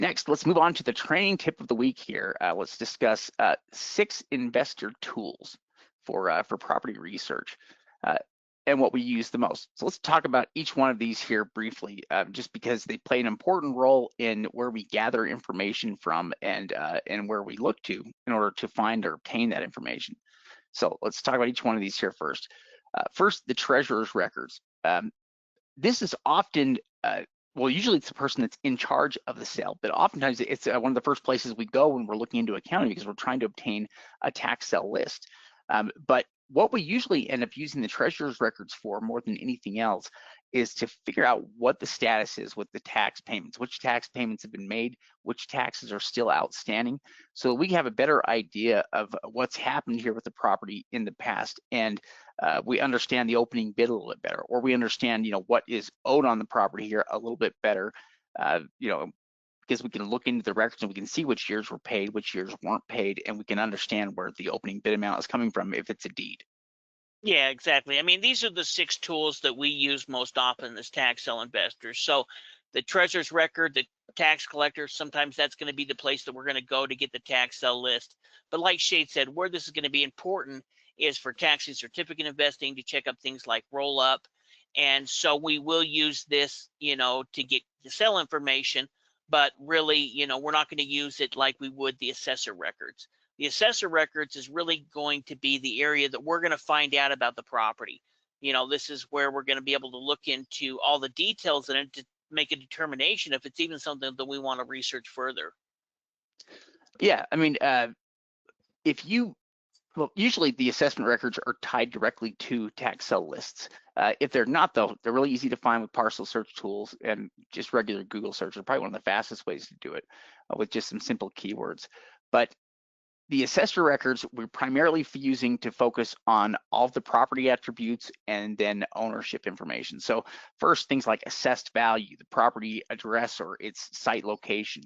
Next, let's move on to the training tip of the week here. Let's discuss 6 investor tools for property research and what we use the most. So let's talk about each one of these here briefly, just because they play an important role in where we gather information from and where we look to in order to find or obtain that information. So let's talk about each one of these here first. First, the treasurer's records. This is often well, usually it's the person that's in charge of the sale, but oftentimes it's one of the first places we go when we're looking into a county because we're trying to obtain a tax sale list. But what we usually end up using the treasurer's records for more than anything else is to figure out what the status is with the tax payments, which tax payments have been made, which taxes are still outstanding, so we have a better idea of what's happened here with the property in the past, and we understand the opening bid a little bit better, or we understand, what is owed on the property here a little bit better, because we can look into the records and we can see which years were paid, which years weren't paid, and we can understand where the opening bid amount is coming from if it's a deed. Yeah, exactly. I mean, these are the 6 tools that we use most often as tax sale investors. So the treasurer's record, the tax collector, sometimes that's going to be the place that we're going to go to get the tax sale list. But like Shade said, where this is going to be important is for tax and certificate investing to check up things like roll up. And so we will use this, to get the sale information, but really, we're not going to use it like we would the assessor records. The assessor records is really going to be the area that we're going to find out about the property. This is where we're going to be able to look into all the details in it to make a determination if it's even something that we want to research further. Yeah, I mean, usually the assessment records are tied directly to tax sale lists. If they're not, though, they're really easy to find with parcel search tools, and just regular Google search is probably one of the fastest ways to do it with just some simple keywords. But the assessor records we're primarily using to focus on all of the property attributes and then ownership information. So first, things like assessed value, the property address or its site location,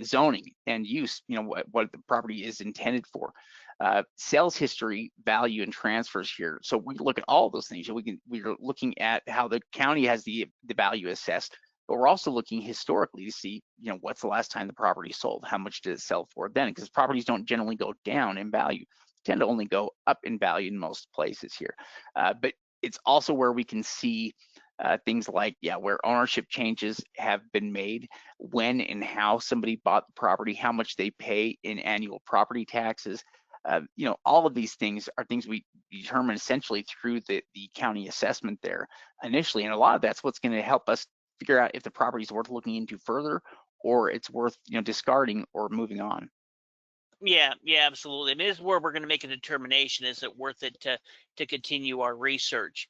zoning and use, what the property is intended for, sales history, value, and transfers here. So we look at all of those things. We're looking at how the county has the value assessed, but we're also looking historically to see, what's the last time the property sold? How much did it sell for then? Because properties don't generally go down in value, they tend to only go up in value in most places here. But it's also where we can see things like, where ownership changes have been made, when and how somebody bought the property, how much they pay in annual property taxes. All of these things are things we determine essentially through the county assessment there initially, and a lot of that's what's going to help us figure out if the property is worth looking into further, or it's worth discarding or moving on. Yeah, absolutely. I mean, this is where we're going to make a determination: is it worth it to continue our research?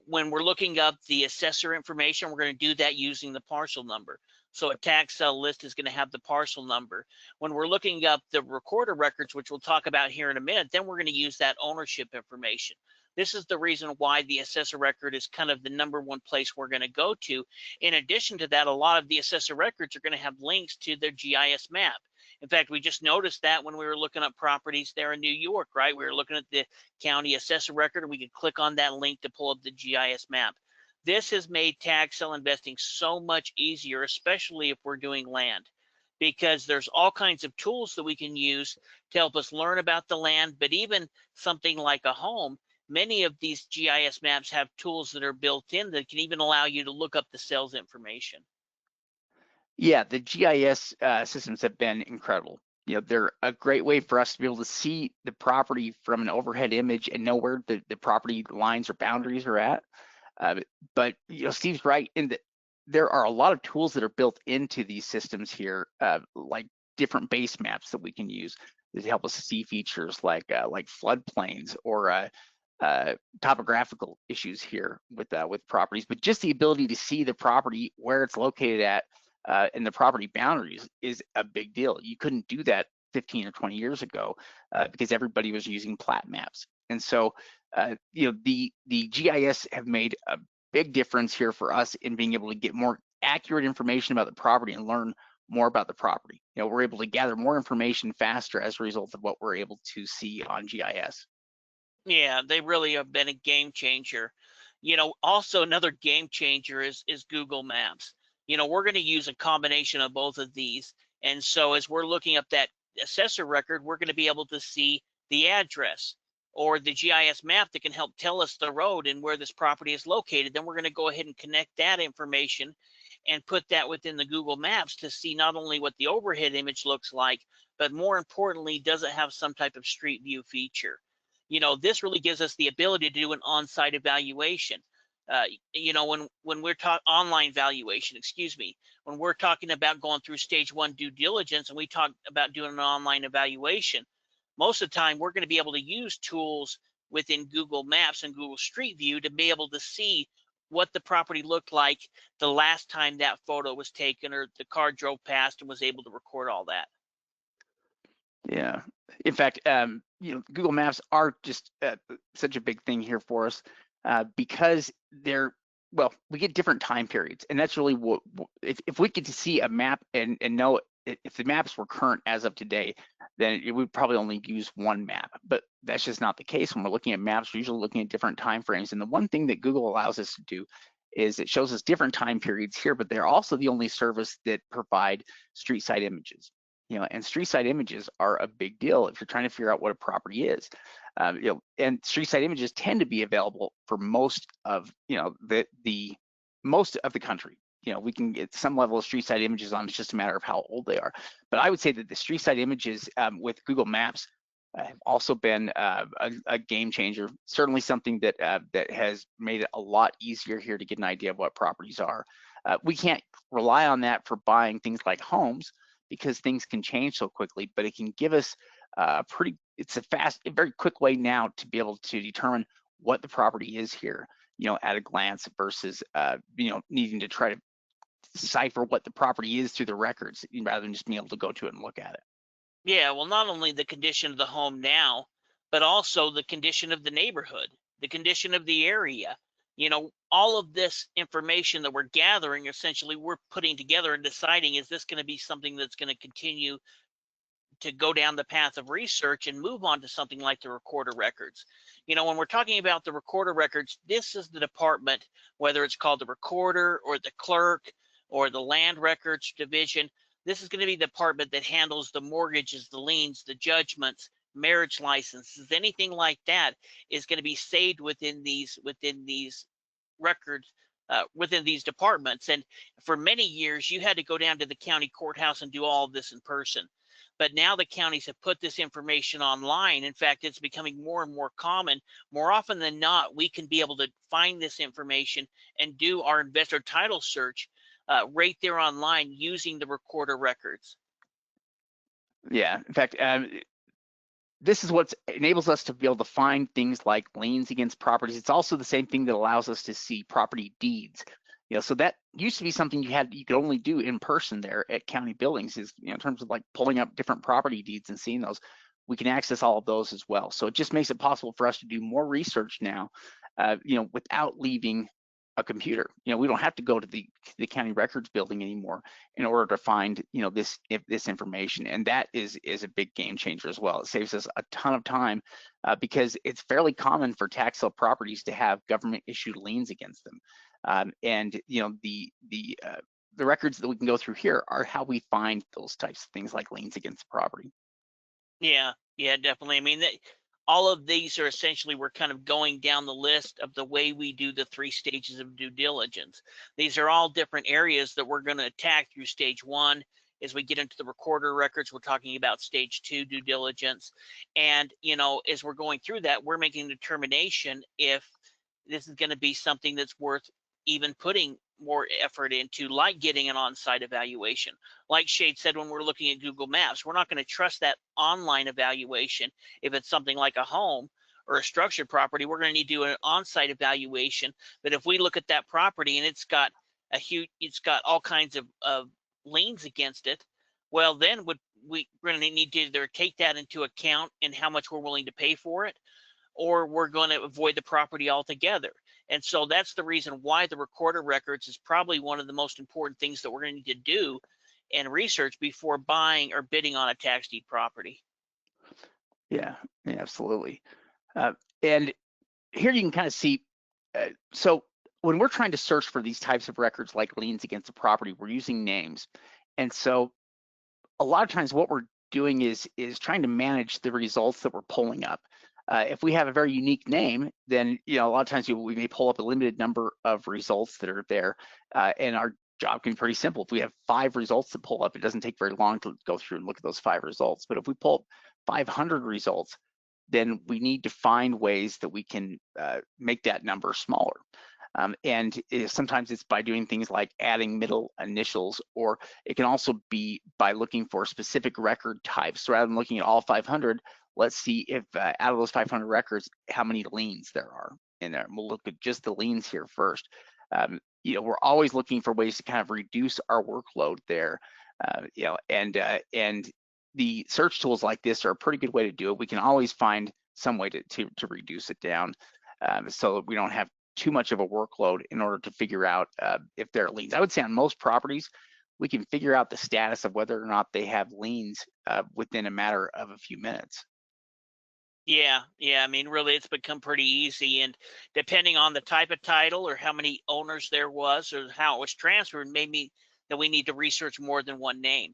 When we're looking up the assessor information, we're going to do that using the parcel number. So a tax sale list is going to have the parcel number. When we're looking up the recorder records, which we'll talk about here in a minute, then we're going to use that ownership information. This is the reason why the assessor record is kind of the #1 place we're going to go to. In addition to that, a lot of the assessor records are going to have links to their GIS map. In fact, we just noticed that when we were looking up properties there in New York, right? We were looking at the county assessor record, and we could click on that link to pull up the GIS map. This has made tax sale investing so much easier, especially if we're doing land, because there's all kinds of tools that we can use to help us learn about the land. But even something like a home, many of these GIS maps have tools that are built in that can even allow you to look up the sales information. Yeah, the GIS systems have been incredible. They're a great way for us to be able to see the property from an overhead image and know where the property lines or boundaries are at. But Steve's right in that there are a lot of tools that are built into these systems here, like different base maps that we can use to help us see features like floodplains or topographical issues here with properties. But just the ability to see the property, where it's located at, and the property boundaries is a big deal. You couldn't do that 15 or 20 years ago because everybody was using plat maps. And so, the GIS have made a big difference here for us in being able to get more accurate information about the property and learn more about the property. We're able to gather more information faster as a result of what we're able to see on GIS. Yeah, they really have been a game changer. Also another game changer is Google Maps. we're going to use a combination of both of these. And so as we're looking up that assessor record, we're going to be able to see the address or the GIS map that can help tell us the road and where this property is located. Then we're going to go ahead and connect that information and put that within the Google Maps to see not only what the overhead image looks like, but more importantly, does it have some type of street view feature? This really gives us the ability to do an on-site evaluation. When we're talking online valuation, excuse me, when we're talking about going through stage 1 due diligence and we talk about doing an online evaluation, most of the time we're going to be able to use tools within Google Maps and Google Street View to be able to see what the property looked like the last time that photo was taken or the car drove past and was able to record all that. Yeah. In fact, Google Maps are just such a big thing here for us because we get different time periods, and that's really what if we get to see a map and know if the maps were current as of today, then it would probably only use one map. But that's just not the case when we're looking at maps. We're usually looking at different time frames, and the one thing that Google allows us to do is it shows us different time periods here, but they're also the only service that provide street side images. And street side images are a big deal if you're trying to figure out what a property is. And street side images tend to be available for most of the most of the country. We can get some level of street side images on. It's just a matter of how old they are. But I would say that the street side images with Google Maps have also been a game changer. Certainly something that has made it a lot easier here to get an idea of what properties are. We can't rely on that for buying things like homes, because things can change so quickly, but it can give us it's a very quick way now to be able to determine what the property is here, at a glance versus, needing to try to decipher what the property is through the records rather than just being able to go to it and look at it. Yeah, well, not only the condition of the home now, but also the condition of the neighborhood, the condition of the area. All of this information that we're gathering, essentially, we're putting together and deciding, is this going to be something that's going to continue to go down the path of research and move on to something like the recorder records? When we're talking about the recorder records, this is the department, whether it's called the recorder or the clerk or the land records division, this is going to be the department that handles the mortgages, the liens, the judgments, marriage licenses, anything like that is going to be saved within these records, within these departments. And for many years, you had to go down to the county courthouse and do all of this in person. But now the counties have put this information online. In fact, it's becoming more and more common. More often than not, we can be able to find this information and do our investor title search right there online using the recorder records. Yeah, in fact, this is what enables us to be able to find things like liens against properties. It's also the same thing that allows us to see property deeds. So that used to be something you could only do in person there at county buildings, is in terms of like pulling up different property deeds and seeing those. We can access all of those as well. So it just makes it possible for us to do more research now, without leaving a computer. We don't have to go to the county records building anymore in order to find this information, and that is a big game changer as well. It saves us a ton of time because it's fairly common for tax sale properties to have government issued liens against them, and the records that we can go through here are how we find those types of things like liens against the property. Yeah, definitely. I mean, all of these are essentially, we're kind of going down the list of the way we do the 3 stages of due diligence. These are all different areas that we're going to attack through stage 1. As we get into the recorder records, we're talking about stage 2 due diligence. And, as we're going through that, we're making a determination if this is going to be something that's worth even putting more effort into, like getting an on-site evaluation. Like Shade said, when we're looking at Google Maps, we're not going to trust that online evaluation. If it's something like a home or a structured property, we're going to need to do an on-site evaluation. But if we look at that property and it's got all kinds of liens against it, well, then we're going to need to either take that into account in how much we're willing to pay for it, or we're going to avoid the property altogether. And so that's the reason why the recorder records is probably one of the most important things that we're going to need to do and research before buying or bidding on a tax deed property. Yeah, absolutely. And here you can kind of see, so when we're trying to search for these types of records like liens against a property, we're using names. And so a lot of times what we're doing is trying to manage the results that we're pulling up. If we have a very unique name, then a lot of times we may pull up a limited number of results that are there, and our job can be pretty simple. If we have 5 results to pull up, it doesn't take very long to go through and look at those 5 results. But if we pull up 500 results, then we need to find ways that we can make that number smaller. And sometimes it's by doing things like adding middle initials, or it can also be by looking for specific record types. So rather than looking at all 500, let's see if out of those 500 records, how many liens there are in there. And we'll look at just the liens here first. We're always looking for ways to kind of reduce our workload there. And the search tools like this are a pretty good way to do it. We can always find some way to reduce it down, so that we don't have too much of a workload in order to figure out if there are liens. I would say on most properties, we can figure out the status of whether or not they have liens within a matter of a few minutes. Yeah, I mean, really, it's become pretty easy, and depending on the type of title or how many owners there was or how it was transferred, maybe that we need to research more than one name.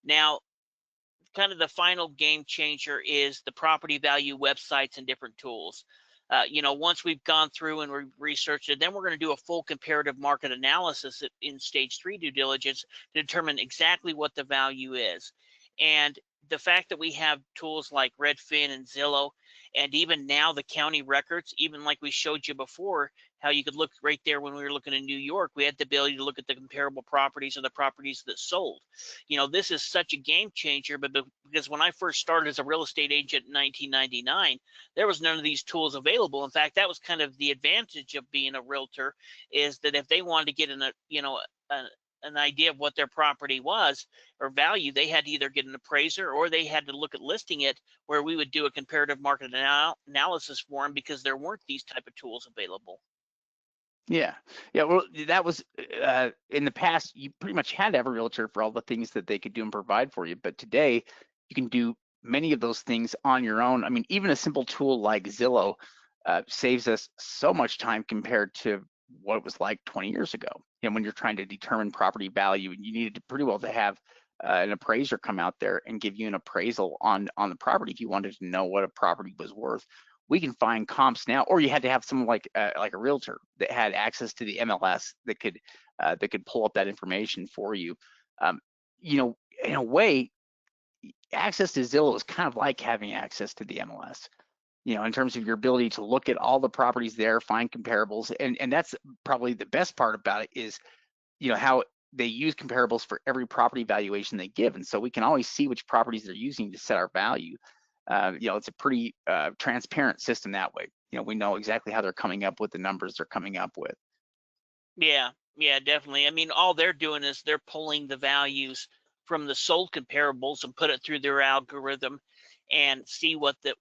Now, kind of the final game changer is the property value websites and different tools. Once we've gone through and researched it, then we're going to do a full comparative market analysis in stage 3 due diligence to determine exactly what the value is. And the fact that we have tools like Redfin and Zillow, and even now the county records, even like we showed you before, how you could look right there when we were looking in New York, we had the ability to look at the comparable properties of the properties that sold. This is such a game changer, but because when I first started as a real estate agent in 1999, there was none of these tools available. In fact, that was kind of the advantage of being a realtor, is that if they wanted to get an idea of what their property was or value, they had to either get an appraiser or they had to look at listing it, where we would do a comparative market analysis for them, because there weren't these type of tools available. Yeah. Well, that was in the past, you pretty much had to have a realtor for all the things that they could do and provide for you. But today, you can do many of those things on your own. I mean, even a simple tool like Zillow saves us so much time compared to what it was like 20 years ago. When you're trying to determine property value, you needed to pretty well to have an appraiser come out there and give you an appraisal on the property if you wanted to know what a property was worth. We can find comps now, or you had to have someone like a realtor that had access to the MLS that could pull up that information for you. In a way, access to Zillow is kind of like having access to the MLS. In terms of your ability to look at all the properties there, find comparables, and that's probably the best part about it is, how they use comparables for every property valuation they give, and so we can always see which properties they're using to set our value. It's a pretty transparent system that way. We know exactly how they're coming up with the numbers they're coming up with. Yeah, definitely. I mean, all they're doing is they're pulling the values from the sold comparables and put it through their algorithm and see what the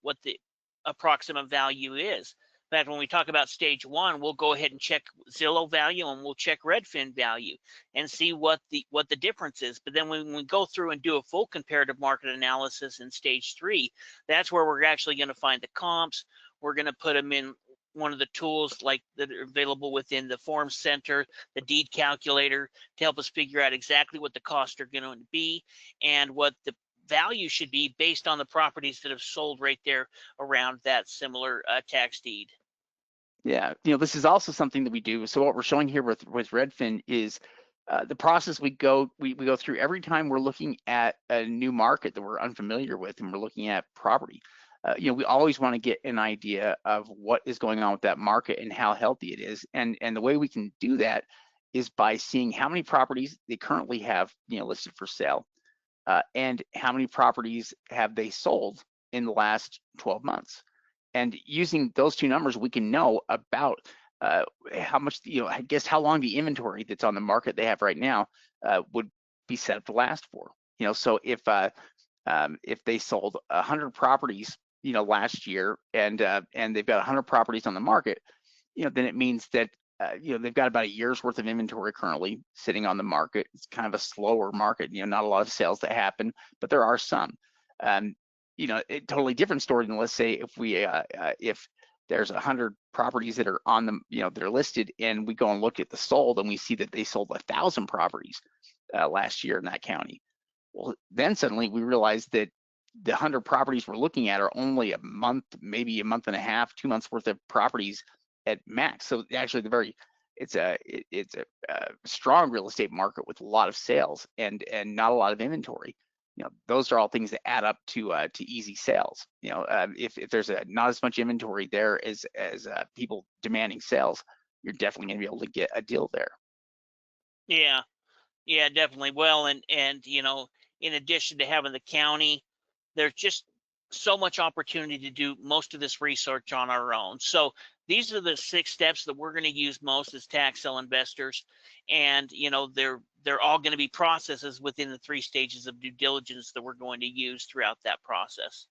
approximate value is. In fact, when we talk about stage 1, we'll go ahead and check Zillow value and we'll check Redfin value and see what the difference is. But then when we go through and do a full comparative market analysis in stage 3, that's where we're actually going to find the comps. We're going to put them in one of the tools like that are available within the form center, the deed calculator, to help us figure out exactly what the costs are going to be and what the value should be based on the properties that have sold right there around that similar tax deed. Yeah, this is also something that we do. So what we're showing here with Redfin is the process we go through every time we're looking at a new market that we're unfamiliar with, and we're looking at property. We always want to get an idea of what is going on with that market and how healthy it is. And the way we can do that is by seeing how many properties they currently have, listed for sale, and how many properties have they sold in the last 12 months. And using those two numbers, we can know about how much, I guess how long the inventory that's on the market they have right now would be set up to last for. So if they sold 100 properties, last year, and they've got 100 properties on the market, then it means that they've got about a year's worth of inventory currently sitting on the market. It's kind of a slower market, not a lot of sales that happen, but there are some. A totally different story than, let's say, if there's 100 properties that are on the, they're listed, and we go and look at the sold, and we see that they sold 1,000 properties last year in that county. Well, then suddenly we realize that the 100 properties we're looking at are only a month, maybe a month and a half, 2 months worth of properties at max. So actually, it's a strong real estate market with a lot of sales and not a lot of inventory. Those are all things that add up to easy sales. If there's not as much inventory there as people demanding sales, you're definitely going to be able to get a deal there. Yeah, yeah, definitely. Well, and in addition to having the county, there's just so much opportunity to do most of this research on our own. So these are the 6 steps that we're going to use most as tax sale investors, and they're all going to be processes within the 3 stages of due diligence that we're going to use throughout that process.